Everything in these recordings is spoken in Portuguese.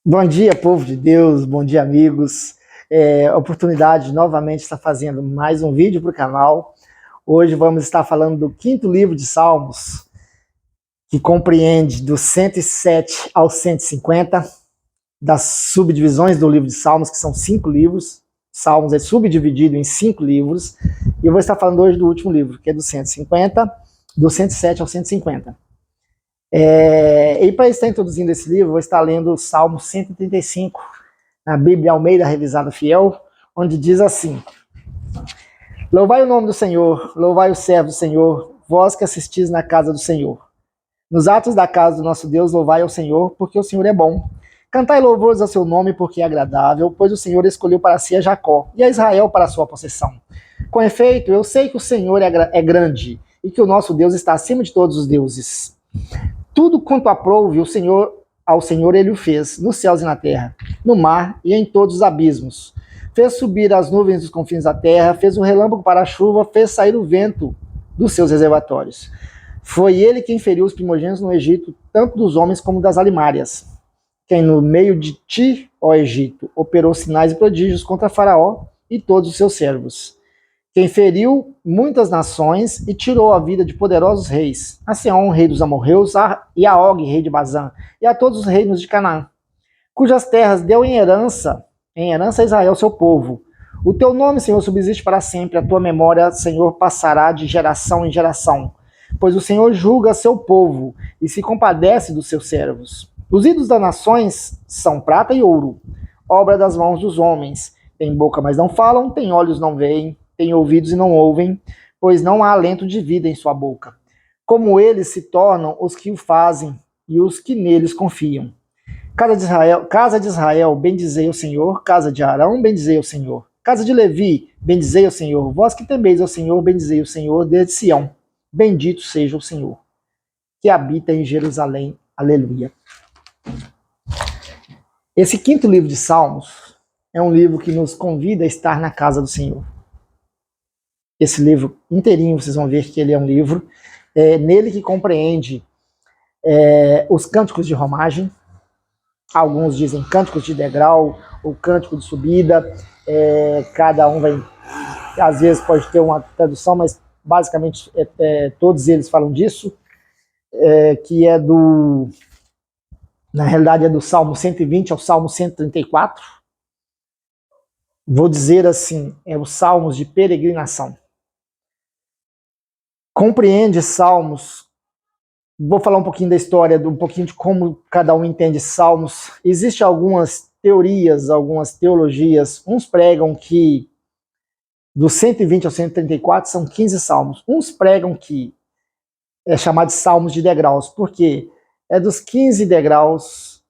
Bom dia, povo de Deus, bom dia, amigos. Oportunidade de novamente estar fazendo mais um vídeo para o canal. Hoje vamos estar falando do quinto livro de Salmos, que compreende do 107 ao 150, das subdivisões do livro de Salmos, que são 5 livros. Salmos é subdividido em 5 livros. E eu vou estar falando hoje do último livro, que é do 150, do 107 ao 150. E para estar introduzindo esse livro, eu vou estar lendo o Salmo 135, na Bíblia Almeida Revisada Fiel, onde diz assim: Louvai o nome do Senhor, louvai o servo do Senhor, vós que assistis na casa do Senhor. Nos atos da casa do nosso Deus, louvai ao Senhor, porque o Senhor é bom. Cantai louvores ao seu nome, porque é agradável, pois o Senhor escolheu para si a Jacó e a Israel para a sua possessão. Com efeito, eu sei que o Senhor é grande e que o nosso Deus está acima de todos os deuses. Tudo quanto aprouve ao Senhor ele o fez, nos céus e na terra, no mar e em todos os abismos. Fez subir as nuvens dos confins da terra, fez o relâmpago para a chuva, fez sair o vento dos seus reservatórios. Foi ele quem feriu os primogênitos no Egito, tanto dos homens como das alimárias. Quem no meio de ti, ó Egito, operou sinais e prodígios contra Faraó e todos os seus servos. Quem feriu muitas nações e tirou a vida de poderosos reis, a Seom, rei dos amorreus, e a Og, rei de Bazã, e a todos os reinos de Canaã, cujas terras deu em herança a Israel, seu povo. O teu nome, Senhor, subsiste para sempre, a tua memória, Senhor, passará de geração em geração, pois o Senhor julga seu povo e se compadece dos seus servos. Os ídolos das nações são prata e ouro, obra das mãos dos homens. Tem boca, mas não falam, tem olhos, não veem, tem ouvidos e não ouvem, pois não há alento de vida em sua boca. Como eles se tornam os que o fazem e os que neles confiam. Casa de Israel, bendizei o Senhor. Casa de Arão, bendizei o Senhor. Casa de Levi, bendizei o Senhor. Vós que temeis ao Senhor, bendizei o Senhor desde Sião. Bendito seja o Senhor, que habita em Jerusalém. Aleluia. Esse quinto livro de Salmos é um livro que nos convida a estar na casa do Senhor. Esse livro inteirinho, vocês vão ver que ele é um livro, nele que compreende os cânticos de romagem, alguns dizem cânticos de degrau, ou cântico de subida, cada um vai, às vezes pode ter uma tradução, mas basicamente todos eles falam disso, que na realidade é do Salmo 120 ao Salmo 134, vou dizer assim, os salmos de peregrinação. Compreende salmos. Vou falar um pouquinho da história, um pouquinho de como cada um entende salmos. Existem algumas teorias, algumas teologias. Uns pregam que do 120 ao 134 são 15 salmos. Uns pregam que é chamado de salmos de degraus, porque é dos 15 degraus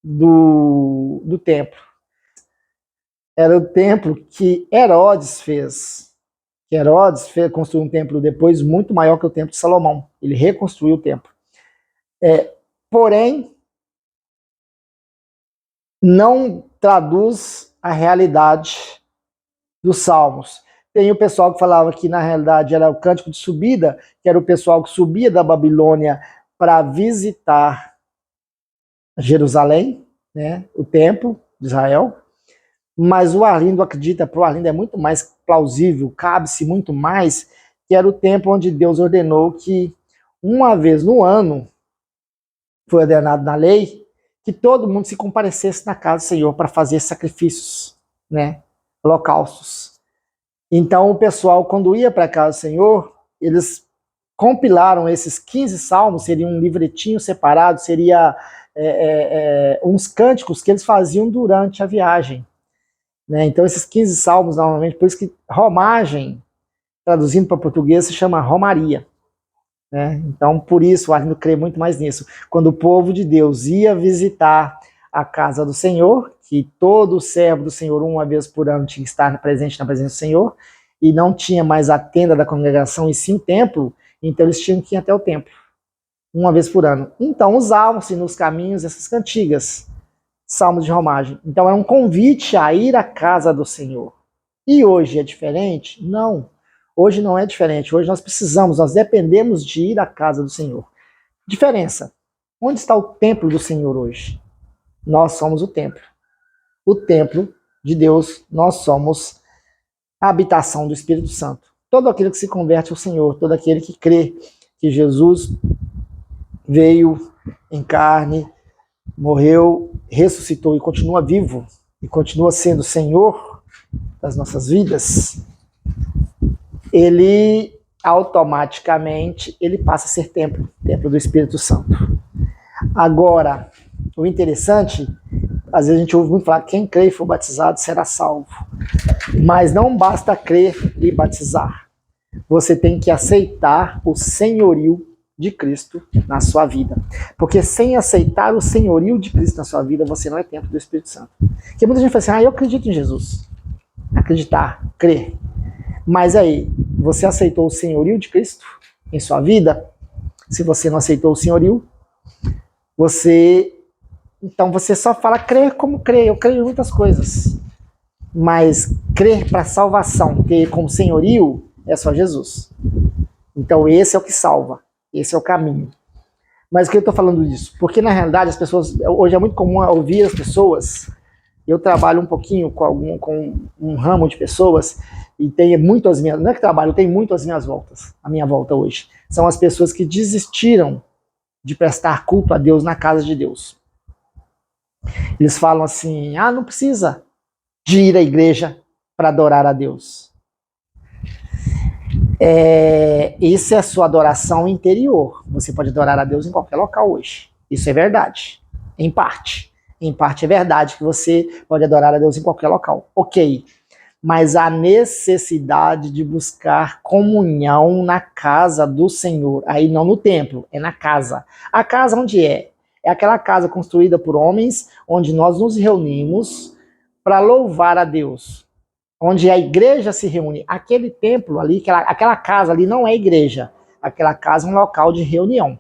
do templo. Era o templo que Herodes fez. Herodes construiu um templo depois muito maior que o templo de Salomão. Ele reconstruiu o templo. Porém, não traduz a realidade dos salmos. Tem o pessoal que falava que na realidade era o cântico de subida, que era o pessoal que subia da Babilônia para visitar Jerusalém, né, o templo de Israel. Mas o Arlindo acredita, para o Arlindo é muito mais plausível, cabe-se muito mais, que era o tempo onde Deus ordenou que uma vez no ano, foi ordenado na lei, que todo mundo se comparecesse na casa do Senhor para fazer sacrifícios, né, holocaustos. Então o pessoal, quando ia para a casa do Senhor, eles compilaram esses 15 salmos, seria um livretinho separado, seria uns cânticos que eles faziam durante a viagem. Né? Então esses 15 salmos, normalmente, por isso que romagem, traduzindo para português, se chama romaria. Né? Então por isso o Arlindo crê muito mais nisso. Quando o povo de Deus ia visitar a casa do Senhor, que todo servo do Senhor uma vez por ano tinha que estar presente na presença do Senhor, e não tinha mais a tenda da congregação e sim o templo, então eles tinham que ir até o templo, uma vez por ano. Então usavam-se nos caminhos essas cantigas, salmos de romagem. Então é um convite a ir à casa do Senhor. E hoje é diferente? Não. Hoje não é diferente. Hoje nós dependemos de ir à casa do Senhor. Diferença. Onde está o templo do Senhor hoje? nós somos o templo. O templo de Deus, nós somos a habitação do Espírito Santo. Todo aquele que se converte ao Senhor, todo aquele que crê que Jesus veio em carne, morreu, ressuscitou e continua vivo, e continua sendo Senhor das nossas vidas, ele automaticamente ele passa a ser templo do Espírito Santo. Agora, o interessante, às vezes a gente ouve muito falar, quem crê e for batizado será salvo. Mas não basta crer e batizar. Você tem que aceitar o senhorio de Cristo na sua vida. Porque sem aceitar o senhorio de Cristo na sua vida, você não é templo do Espírito Santo. Porque muita gente fala assim, eu acredito em Jesus. Acreditar, crer. Mas aí, você aceitou o senhorio de Cristo em sua vida? Se você não aceitou o senhorio, então você só fala crer como crer. Eu creio em muitas coisas. Mas crer para salvação, crer como senhorio, é só Jesus. Então esse é o que salva. Esse é o caminho. Mas por que eu estou falando disso? Porque na realidade as pessoas, hoje é muito comum ouvir as pessoas, eu trabalho um pouquinho com um ramo de pessoas, e tem muito as minhas, não é que trabalho, eu tenho muito as minhas voltas, a minha volta hoje. São as pessoas que desistiram de prestar culto a Deus na casa de Deus. Eles falam assim, não precisa de ir à igreja para adorar a Deus. Isso é a sua adoração interior. Você pode adorar a Deus em qualquer local hoje. Isso é verdade. Em parte. Em parte é verdade que você pode adorar a Deus em qualquer local. Ok. Mas a necessidade de buscar comunhão na casa do Senhor. Aí não no templo, é na casa. A casa onde é? É aquela casa construída por homens, onde nós nos reunimos para louvar a Deus. Onde a igreja se reúne. Aquele templo ali, aquela casa ali não é igreja. Aquela casa é um local de reunião.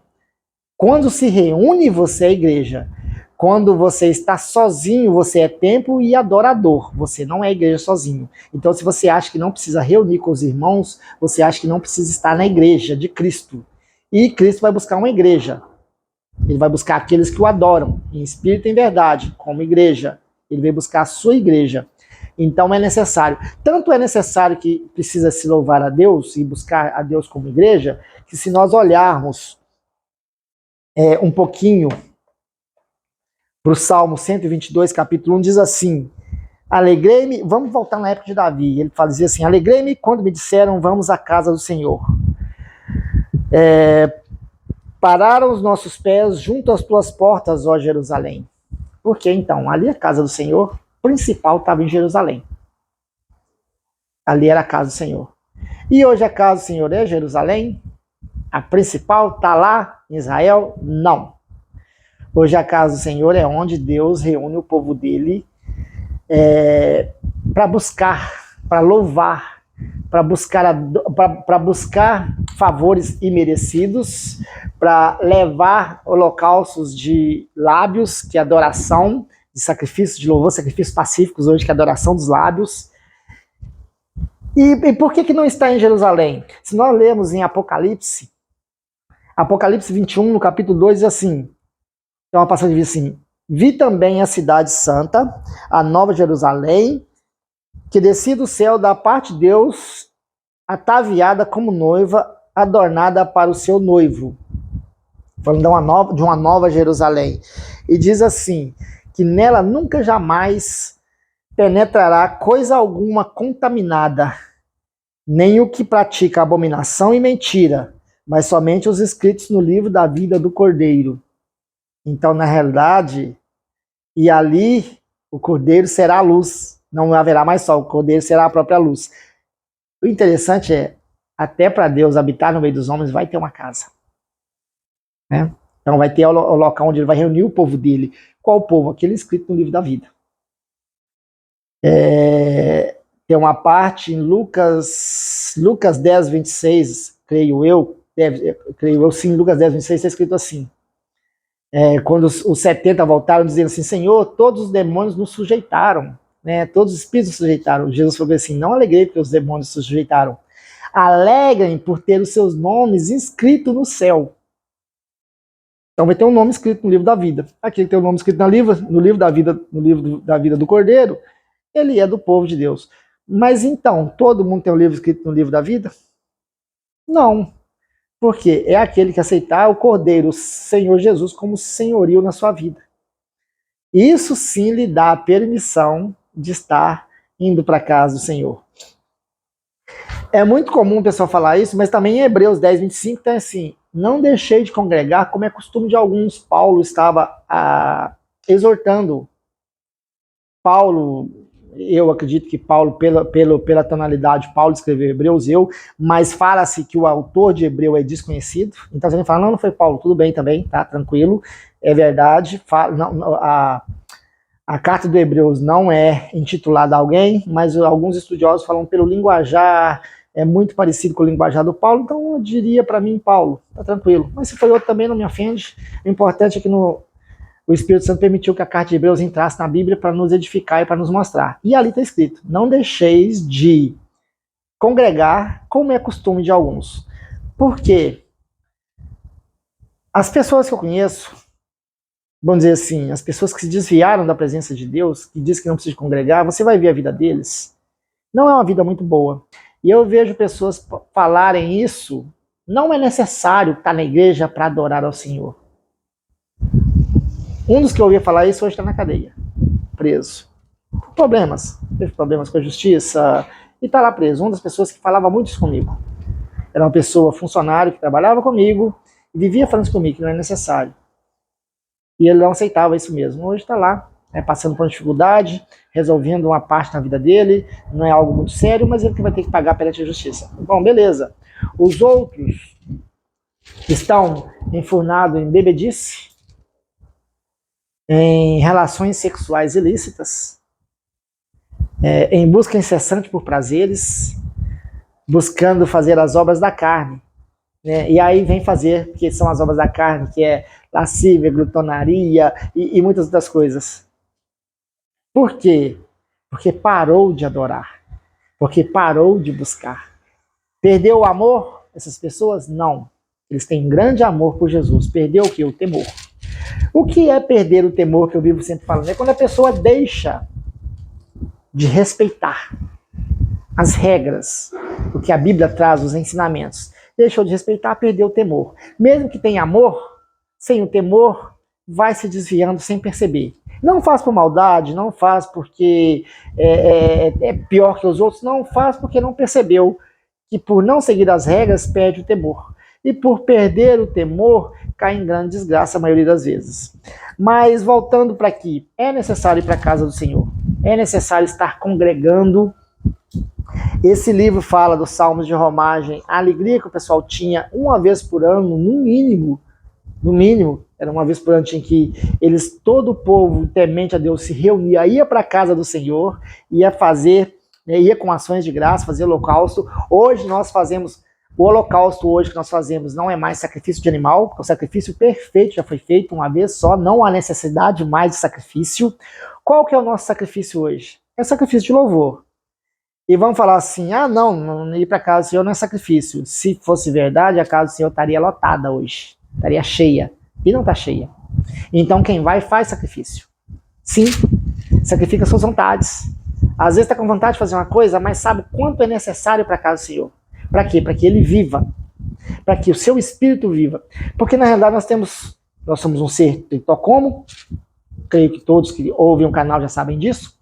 Quando se reúne, você é igreja. Quando você está sozinho, você é templo e adorador. Você não é igreja sozinho. Então, se você acha que não precisa reunir com os irmãos, você acha que não precisa estar na igreja de Cristo. E Cristo vai buscar uma igreja. Ele vai buscar aqueles que o adoram, em espírito e em verdade, como igreja. Ele vai buscar a sua igreja. Então é necessário. Tanto é necessário que precisa se louvar a Deus e buscar a Deus como igreja, que se nós olharmos um pouquinho para o Salmo 122, capítulo 1, diz assim, alegrei-me, vamos voltar na época de Davi, ele dizia assim, alegrei-me quando me disseram, vamos à casa do Senhor. Pararam os nossos pés junto às tuas portas, ó Jerusalém. Porque então, ali a casa do Senhor principal estava em Jerusalém. Ali era a casa do Senhor. E hoje a casa do Senhor é Jerusalém? A principal está lá em Israel? Não. Hoje a casa do Senhor é onde Deus reúne o povo dele para buscar, para louvar, para buscar favores imerecidos, para levar holocaustos de lábios, que é adoração, de sacrifício de louvor, sacrifícios pacíficos hoje, que é adoração dos lábios. E por que não está em Jerusalém? Se nós lemos em Apocalipse 21, no capítulo 2, diz assim, então uma passagem diz assim, vi também a cidade santa, a nova Jerusalém, que descia do céu da parte de Deus, ataviada como noiva, adornada para o seu noivo. Falando de uma nova Jerusalém. E diz assim, que nela nunca jamais penetrará coisa alguma contaminada, nem o que pratica abominação e mentira, mas somente os escritos no livro da vida do Cordeiro. Então, na realidade, e ali o Cordeiro será a luz, não haverá mais sol, o Cordeiro será a própria luz. O interessante é, até para Deus habitar no meio dos homens, vai ter uma casa. Né? Então vai ter o local onde ele vai reunir o povo dele. Qual povo? Aquele escrito no livro da vida. Tem uma parte em Lucas 10, 26, creio eu sim, Lucas 10, 26 está escrito assim. Quando os 70 voltaram dizendo assim, Senhor, todos os demônios nos sujeitaram, né? Todos os espíritos nos sujeitaram. Jesus falou assim, não alegrei porque os demônios se sujeitaram. Alegrem por ter os seus nomes inscritos no céu. Então vai ter um nome escrito no livro da vida. Aquele que tem o nome escrito no livro da vida do Cordeiro, ele é do povo de Deus. Mas então, todo mundo tem um livro escrito no livro da vida? Não. Porque é aquele que aceitar o Cordeiro, o Senhor Jesus, como senhorio na sua vida. Isso sim lhe dá a permissão de estar indo para a casa do Senhor. É muito comum o pessoal falar isso, mas também em Hebreus 10, 25 tem assim: não deixei de congregar, como é costume de alguns. Paulo estava exortando. Paulo, eu acredito que Paulo, pela tonalidade, Paulo escreveu Hebreus, mas fala-se que o autor de Hebreu é desconhecido. Então, se alguém fala, não foi Paulo, tudo bem também, tá? Tranquilo, é verdade. A carta do Hebreus não é intitulada a alguém, mas alguns estudiosos falam pelo linguajar, é muito parecido com o linguajar do Paulo, então eu diria para mim Paulo, tá tranquilo. Mas se foi outro também, não me ofende. O importante é que o Espírito Santo permitiu que a carta de Hebreus entrasse na Bíblia para nos edificar e para nos mostrar. E ali está escrito: não deixeis de congregar, como é costume de alguns. Por quê? As pessoas que eu conheço, vamos dizer assim, as pessoas que se desviaram da presença de Deus, que dizem que não precisam congregar, você vai ver a vida deles. Não é uma vida muito boa. E eu vejo pessoas falarem isso: não é necessário estar na igreja para adorar ao Senhor. Um dos que eu ouvia falar isso hoje está na cadeia, preso. Problemas. Teve problemas com a justiça e está lá preso. Uma das pessoas que falava muito isso comigo. Era uma pessoa, funcionário, que trabalhava comigo e vivia falando isso comigo, que não é necessário. E ele não aceitava isso mesmo. Hoje está lá, passando por uma dificuldade, resolvendo uma parte na vida dele. Não é algo muito sério, mas ele que vai ter que pagar perante a justiça. Bom, beleza. Os outros estão enfurnados em bebedice, em relações sexuais ilícitas, em busca incessante por prazeres, buscando fazer as obras da carne. Né? E aí vem fazer, que são as obras da carne, que é lascívia, glutonaria e muitas outras coisas. Por quê? Porque parou de adorar. Porque parou de buscar. Perdeu o amor, essas pessoas? Não. Eles têm grande amor por Jesus. Perdeu o quê? O temor. O que é perder o temor, que eu vivo sempre falando? É quando a pessoa deixa de respeitar as regras, o que a Bíblia traz, os ensinamentos. Deixou de respeitar, perdeu o temor. Mesmo que tenha amor, sem o temor, vai se desviando sem perceber. Não faz por maldade, não faz porque é pior que os outros, não faz porque não percebeu que por não seguir as regras, perde o temor. E por perder o temor, cai em grande desgraça a maioria das vezes. Mas voltando para aqui, é necessário ir para a casa do Senhor. É necessário estar congregando. Esse livro fala dos salmos de romagem, a alegria que o pessoal tinha uma vez por ano, no mínimo, era uma vez por ano em que eles, todo o povo temente a Deus, se reunia, ia para a casa do Senhor, ia fazer, ia com ações de graça, fazer holocausto. Hoje nós fazemos, o holocausto hoje que nós fazemos não é mais sacrifício de animal, porque o sacrifício perfeito já foi feito uma vez só, não há necessidade mais de sacrifício. Qual que é o nosso sacrifício hoje? É sacrifício de louvor. E vamos falar assim, não ir para a casa do Senhor não é sacrifício. Se fosse verdade, a casa do Senhor estaria lotada hoje, estaria cheia, e não está cheia. Então quem vai faz sacrifício. Sim, sacrifica suas vontades. Às vezes está com vontade de fazer uma coisa, mas sabe o quanto é necessário para a casa do Senhor. Para quê? Para que ele viva, para que o seu espírito viva. Porque na realidade nós somos um ser como, creio que todos que ouvem o canal já sabem disso,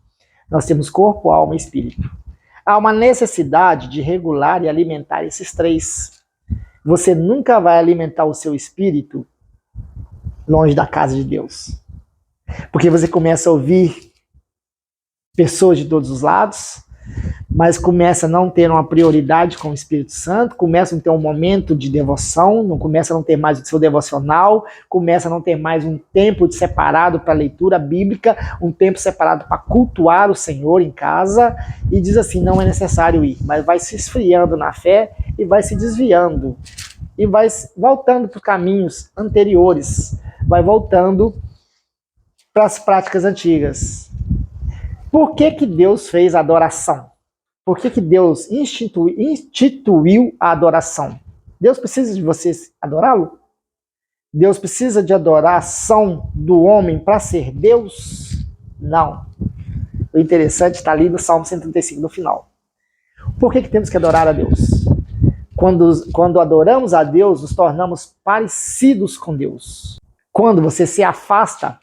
nós temos corpo, alma e espírito. Há uma necessidade de regular e alimentar esses três. Você nunca vai alimentar o seu espírito longe da casa de Deus. Porque você começa a ouvir pessoas de todos os lados, mas começa a não ter uma prioridade com o Espírito Santo, começa a não ter um momento de devoção, não começa a não ter mais o seu devocional, começa a não ter mais um tempo separado para leitura bíblica, um tempo separado para cultuar o Senhor em casa, e diz assim, não é necessário ir, mas vai se esfriando na fé e vai se desviando, e vai voltando para os caminhos anteriores, vai voltando para as práticas antigas. Por que que Deus fez a adoração? Por que que Deus instituiu a adoração? Deus precisa de vocês adorá-lo? Deus precisa de adoração do homem para ser Deus? Não. O interessante está ali no Salmo 135, no final. Por que temos que adorar a Deus? Quando adoramos a Deus, nos tornamos parecidos com Deus. Quando você se afasta,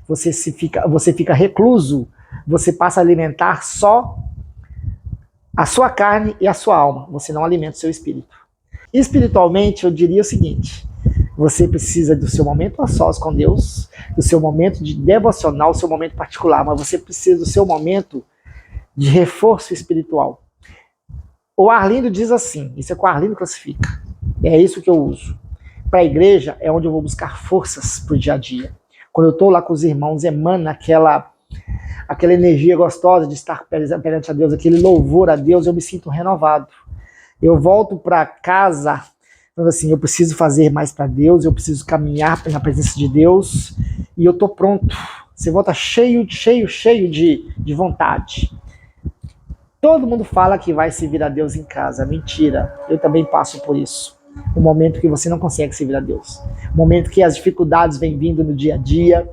você fica recluso, você passa a alimentar só a sua carne e a sua alma. Você não alimenta o seu espírito. Espiritualmente, eu diria o seguinte: você precisa do seu momento a sós com Deus, do seu momento de devocional, do seu momento particular, mas você precisa do seu momento de reforço espiritual. O Arlindo diz assim, isso é que o Arlindo classifica, é isso que eu uso. Para a igreja é onde eu vou buscar forças para o dia a dia. Quando eu estou lá com os irmãos, emana aquela energia gostosa de estar perante a Deus, aquele louvor a Deus, eu me sinto renovado. Eu volto para casa, assim, eu preciso fazer mais para Deus, eu preciso caminhar na presença de Deus, e eu estou pronto. Você volta cheio de vontade. Todo mundo fala que vai servir a Deus em casa. Mentira. Eu também passo por isso. O momento que você não consegue servir a Deus. O momento que as dificuldades vêm vindo no dia a dia,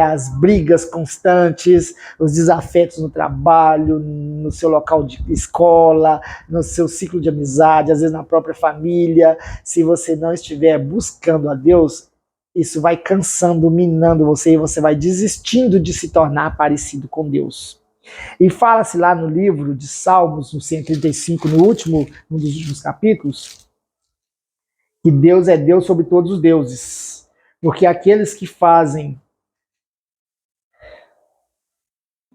as brigas constantes, os desafetos no trabalho, no seu local de escola, no seu ciclo de amizade, às vezes na própria família. Se você não estiver buscando a Deus, isso vai cansando, minando você e você vai desistindo de se tornar parecido com Deus. E fala-se lá no livro de Salmos, no 135, num dos últimos capítulos, que Deus é Deus sobre todos os deuses. Porque aqueles que fazem...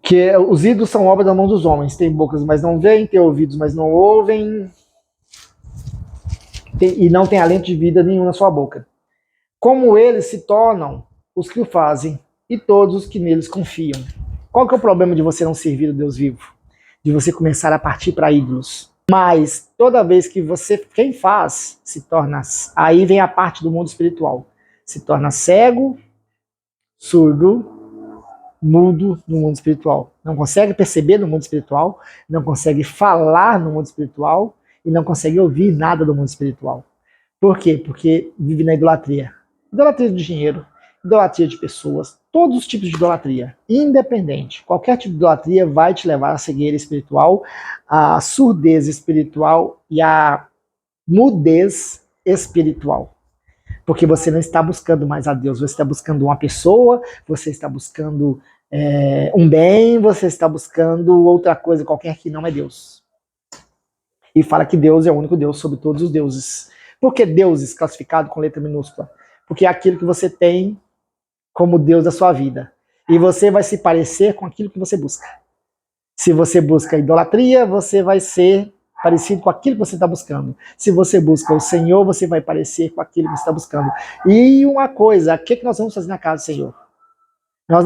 que os ídolos são obra da mão dos homens. Tem bocas, mas não veem, tem ouvidos, mas não ouvem, e não tem alento de vida nenhum na sua boca. Como eles se tornam os que o fazem, e todos os que neles confiam. Qual que é o problema de você não servir o Deus vivo? De você começar a partir para ídolos. Mas toda vez que quem faz, se torna... Aí vem a parte do mundo espiritual. Se torna cego, surdo, mudo no mundo espiritual. Não consegue perceber no mundo espiritual, não consegue falar no mundo espiritual e não consegue ouvir nada do mundo espiritual. Por quê? Porque vive na idolatria. Idolatria do dinheiro, idolatria de pessoas, todos os tipos de idolatria, independente. Qualquer tipo de idolatria vai te levar à cegueira espiritual, à surdez espiritual e à mudez espiritual. Porque você não está buscando mais a Deus, você está buscando uma pessoa, você está buscando um bem, você está buscando outra coisa qualquer que não é Deus. E fala que Deus é o único Deus sobre todos os deuses. Por que deuses classificado com letra minúscula? Porque é aquilo que você tem como Deus da sua vida. E você vai se parecer com aquilo que você busca. Se você busca idolatria, você vai ser parecido com aquilo que você está buscando. Se você busca o Senhor, você vai parecer com aquilo que você está buscando. E uma coisa, o que nós vamos fazer na casa do Senhor? Nós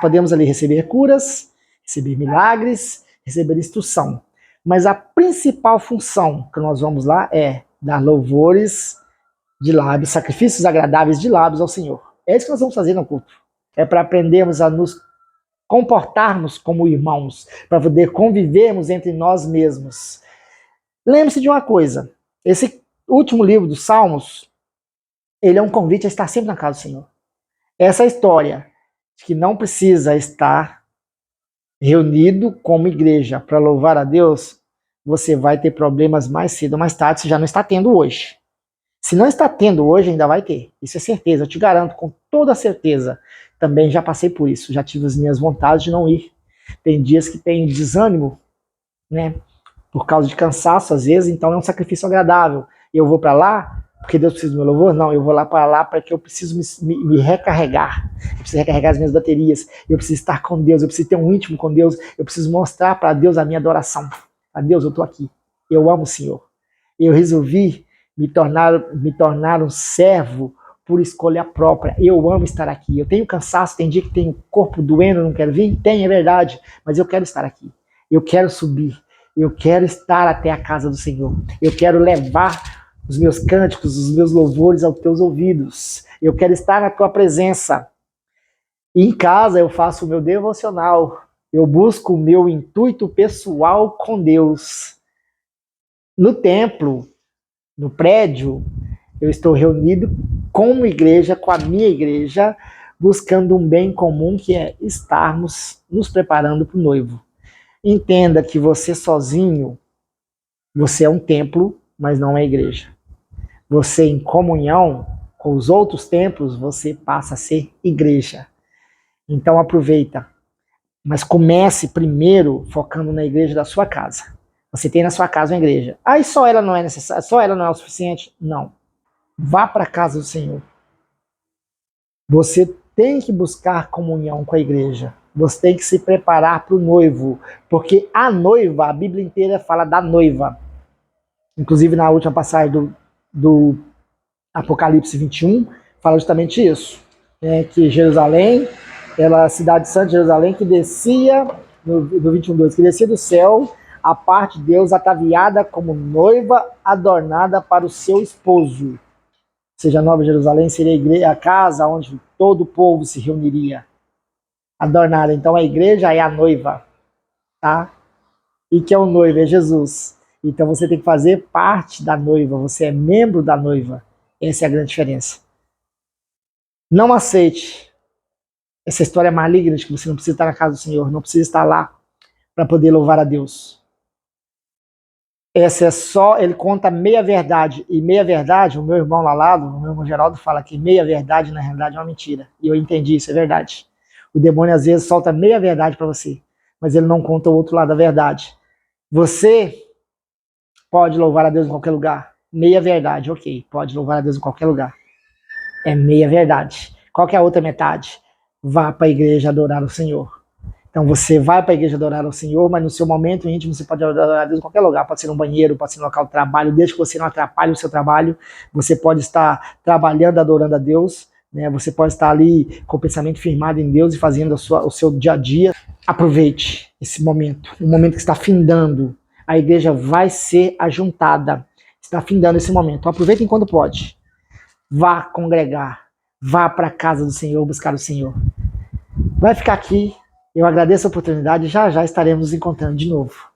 podemos ali receber curas, receber milagres, receber instrução. Mas a principal função que nós vamos lá é dar louvores de lábios, sacrifícios agradáveis de lábios ao Senhor. É isso que nós vamos fazer no culto. É para aprendermos a nos comportarmos como irmãos, para poder convivermos entre nós mesmos. Lembre-se de uma coisa, esse último livro dos Salmos, ele é um convite a estar sempre na casa do Senhor. Essa história de que não precisa estar reunido como igreja para louvar a Deus, você vai ter problemas mais cedo ou mais tarde, se já não está tendo hoje. Se não está tendo hoje, ainda vai ter. Isso é certeza, eu te garanto com toda certeza. Também já passei por isso, já tive as minhas vontades de não ir. Tem dias que tem desânimo, né? Por causa de cansaço, às vezes, então é um sacrifício agradável. Eu vou para lá porque Deus precisa do meu louvor? Não, eu vou lá porque eu preciso me recarregar. Eu preciso recarregar as minhas baterias. Eu preciso estar com Deus, eu preciso ter um íntimo com Deus. Eu preciso mostrar para Deus a minha adoração. A Deus, eu estou aqui. Eu amo o Senhor. Eu resolvi me tornar um servo por escolha própria. Eu amo estar aqui. Eu tenho cansaço, tem dia que tenho corpo doendo, não quero vir? Tem, é verdade. Mas eu quero estar aqui. Eu quero subir. Eu quero estar até a casa do Senhor. Eu quero levar os meus cânticos, os meus louvores aos teus ouvidos. Eu quero estar na tua presença. E em casa eu faço o meu devocional. Eu busco o meu intuito pessoal com Deus. No templo, no prédio, eu estou reunido como igreja, com a minha igreja, buscando um bem comum que é estarmos nos preparando para o noivo. Entenda que você sozinho, você é um templo, mas não é igreja. Você em comunhão com os outros templos, você passa a ser igreja. Então aproveita, mas comece primeiro focando na igreja da sua casa. Você tem na sua casa uma igreja. E só ela não é necessária, só ela não é o suficiente? Não. Vá para a casa do Senhor. Você tem que buscar comunhão com a igreja. Você tem que se preparar para o noivo, porque a noiva, a Bíblia inteira fala da noiva. Inclusive na última passagem do Apocalipse 21, fala justamente isso, né, que Jerusalém, ela, a cidade santa de Jerusalém, que descia, do 21:2, que descia do céu, a parte de Deus ataviada como noiva adornada para o seu esposo. Ou seja, a Nova Jerusalém seria a, igreja, a casa onde todo o povo se reuniria, adornada. Então a igreja é a noiva, tá? E que é o noivo, é Jesus. Então você tem que fazer parte da noiva, você é membro da noiva. Essa é a grande diferença. Não aceite essa história maligna de que você não precisa estar na casa do Senhor, não precisa estar lá para poder louvar a Deus. Essa é só, ele conta meia verdade, e meia verdade, o meu irmão Lalado, o meu irmão Geraldo fala que meia verdade na realidade é uma mentira. E eu entendi isso, é verdade. O demônio às vezes solta meia verdade para você, mas ele não conta o outro lado da verdade. Você pode louvar a Deus em qualquer lugar. Meia verdade, ok, pode louvar a Deus em qualquer lugar. É meia verdade. Qual que é a outra metade? Vá para a igreja adorar o Senhor. Então você vai para a igreja adorar o Senhor, mas no seu momento íntimo você pode adorar a Deus em qualquer lugar. Pode ser no banheiro, pode ser no local de trabalho, desde que você não atrapalhe o seu trabalho. Você pode estar trabalhando, adorando a Deus, né? Você pode estar ali com o pensamento firmado em Deus e fazendo o seu dia a dia. Aproveite esse momento, o momento que está findando. A igreja vai ser ajuntada. Está findando esse momento. Então, aproveite enquanto pode. Vá congregar. Vá para a casa do Senhor, buscar o Senhor. Vai ficar aqui. Eu agradeço a oportunidade e já já estaremos nos encontrando de novo.